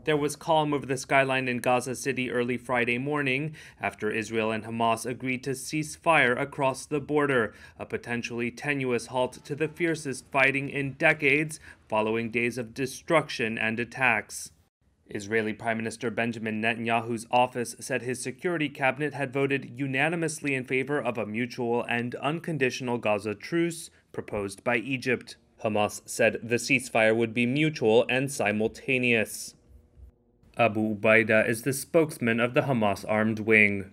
There was calm over the skyline in Gaza City early Friday morning after Israel and Hamas agreed to cease fire across the border, a potentially tenuous halt to the fiercest fighting in decades following days of destruction and attacks. Israeli Prime Minister Benjamin Netanyahu's office said his security cabinet had voted unanimously in favor of a mutual and unconditional Gaza truce proposed by Egypt. Hamas said the ceasefire would be mutual and simultaneous. Abu Ubaida is the spokesman of the Hamas armed wing.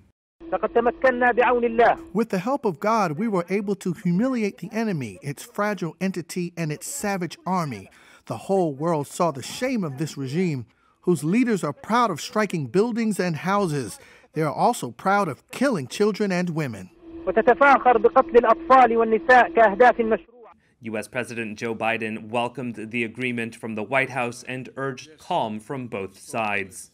With the help of God, we were able to humiliate the enemy, its fragile entity, and its savage army. The whole world saw the shame of this regime, whose leaders are proud of striking buildings and houses. They are also proud of killing children and women. U.S. President Joe Biden welcomed the agreement from the White House and urged calm from both sides.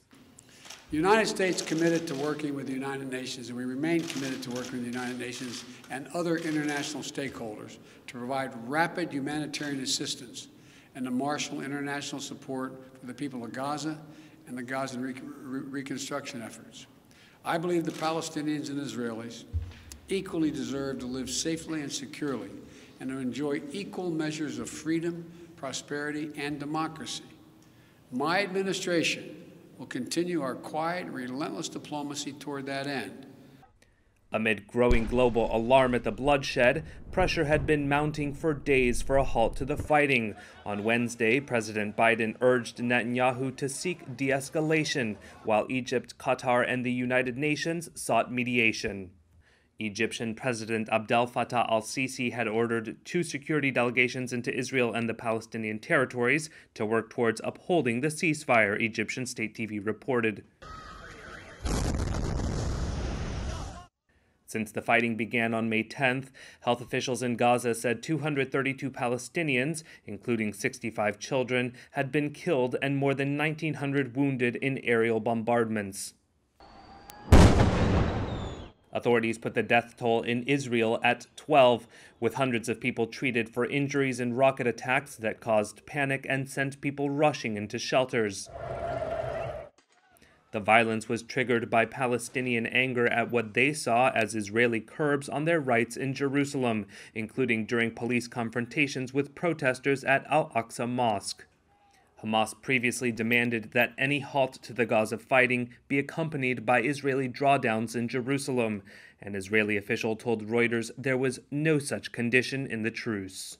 The United States committed to working with the United Nations, and we remain committed to working with the United Nations and other international stakeholders to provide rapid humanitarian assistance and to marshal international support for the people of Gaza and the Gaza reconstruction efforts. I believe the Palestinians and Israelis equally deserve to live safely and securely and to enjoy equal measures of freedom, prosperity, and democracy. My administration will continue our quiet, relentless diplomacy toward that end. Amid growing global alarm at the bloodshed, pressure had been mounting for days for a halt to the fighting. On Wednesday, President Biden urged Netanyahu to seek de-escalation, while Egypt, Qatar, and the United Nations sought mediation. Egyptian President Abdel Fattah al-Sisi had ordered 2 security delegations into Israel and the Palestinian territories to work towards upholding the ceasefire, Egyptian state TV reported. Since the fighting began on May 10th, health officials in Gaza said 232 Palestinians, including 65 children, had been killed and more than 1,900 wounded in aerial bombardments. Authorities put the death toll in Israel at 12, with hundreds of people treated for injuries in rocket attacks that caused panic and sent people rushing into shelters. The violence was triggered by Palestinian anger at what they saw as Israeli curbs on their rights in Jerusalem, including during police confrontations with protesters at Al-Aqsa Mosque. Hamas previously demanded that any halt to the Gaza fighting be accompanied by Israeli drawdowns in Jerusalem. An Israeli official told Reuters there was no such condition in the truce.